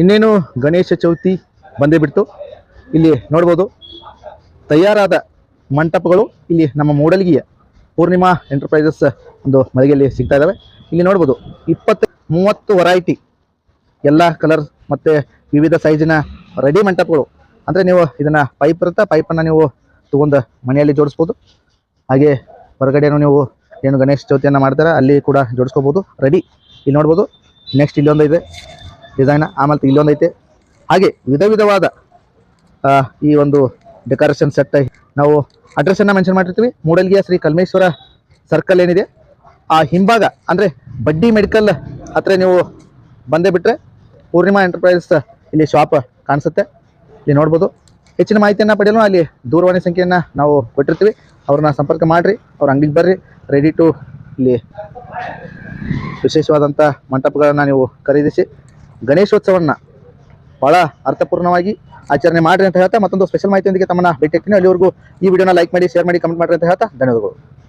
ಇನ್ನೇನು ಗಣೇಶ ಚೌತಿ ಬಂದೇ ಬಿಡ್ತು. ಇಲ್ಲಿ ನೋಡ್ಬೋದು ತಯಾರಾದ ಮಂಟಪಗಳು ಇಲ್ಲಿ ನಮ್ಮ ಮೂಡಲಗಿಯ ಪೂರ್ಣಿಮಾ ಎಂಟರ್ಪ್ರೈಸಸ್ ಒಂದು ಮಳಿಗೆಯಲ್ಲಿ ಸಿಗ್ತಾ ಇದ್ದಾವೆ. ಇಲ್ಲಿ ನೋಡ್ಬೋದು 20-30 ವೆರೈಟಿ ಎಲ್ಲ ಕಲರ್ ಮತ್ತು ವಿವಿಧ ಸೈಜಿನ ರೆಡಿ ಮಂಟಪಗಳು. ಅಂದರೆ ನೀವು ಇದನ್ನು ಪೈಪ್ ಇರುತ್ತೆ, ಪೈಪನ್ನು ನೀವು ತೊಗೊಂಡು ಮನೆಯಲ್ಲಿ ಜೋಡಿಸ್ಬೋದು. ಹಾಗೆ ಹೊರಗಡೆನೂ ನೀವು ಏನು ಗಣೇಶ ಚೌತಿಯನ್ನು ಮಾಡ್ತಾರೆ ಅಲ್ಲಿ ಕೂಡ ಜೋಡಿಸ್ಕೋಬೋದು ರೆಡಿ. ಇಲ್ಲಿ ನೋಡ್ಬೋದು ನೆಕ್ಸ್ಟ್ ಇಲ್ಲೊಂದು ಇದೆ ಡಿಸೈನ್, ಆಮೇಲೆ ಇಲ್ಲೊಂದು ಐತೆ. ಹಾಗೆ ವಿಧ ವಿಧವಾದ ಈ ಒಂದು ಡೆಕೋರೇಷನ್ ಸೆಟ್ ನಾವು ಅಡ್ರೆಸ್ಸನ್ನು ಮೆನ್ಷನ್ ಮಾಡಿರ್ತೀವಿ. ಮೂಡಲಗಿಯ ಶ್ರೀ ಕಲ್ಮೇಶ್ವರ ಸರ್ಕಲ್ ಏನಿದೆ ಆ ಹಿಂಭಾಗ ಅಂದರೆ ಬಡ್ಡಿ ಮೆಡಿಕಲ್ ಹತ್ತಿರ ನೀವು ಬಂದೇ ಬಿಟ್ಟರೆ ಪೂರ್ಣಿಮಾ ಎಂಟರ್ಪ್ರೈಸಸ್ ಇಲ್ಲಿ ಶಾಪ್ ಕಾಣಿಸುತ್ತೆ. ಇಲ್ಲಿ ನೋಡ್ಬೋದು. ಹೆಚ್ಚಿನ ಮಾಹಿತಿಯನ್ನು ಪಡೆಯಲು ಅಲ್ಲಿ ದೂರವಾಣಿ ಸಂಖ್ಯೆಯನ್ನು ನಾವು ಕೊಟ್ಟಿರ್ತೀವಿ, ಅವ್ರನ್ನ ಸಂಪರ್ಕ ಮಾಡಿರಿ, ಅವ್ರ ಅಂಗಡಿಗೆ ಬರ್ರಿ. ರೆಡಿ ಟು ಇಲ್ಲಿ ವಿಶೇಷವಾದಂಥ ಮಂಟಪಗಳನ್ನು ನೀವು ಖರೀದಿಸಿ ಗಣೇಶೋತ್ಸವವನ್ನು ಭಾಳ ಅರ್ಥಪೂರ್ಣವಾಗಿ ಆಚರಣೆ ಮಾಡಿರಿ ಅಂತ ಹೇಳ್ತಾ ಮತ್ತೊಂದು ಸ್ಪೆಷಲ್ ಮಾಹಿತಿಯೊಂದಿಗೆ ತಮ್ಮನ್ನ ಭೇಟಿ ಆಗ್ತೀನಿ. ಅಲ್ಲಿವರೆಗೂ ಈ ವಿಡಿಯೋನ ಲೈಕ್ ಮಾಡಿ, ಶೇರ್ ಮಾಡಿ, ಕಮೆಂಟ್ ಮಾಡಿರಿ ಅಂತ ಹೇಳ್ತಾ ಧನ್ಯವಾದಗಳು.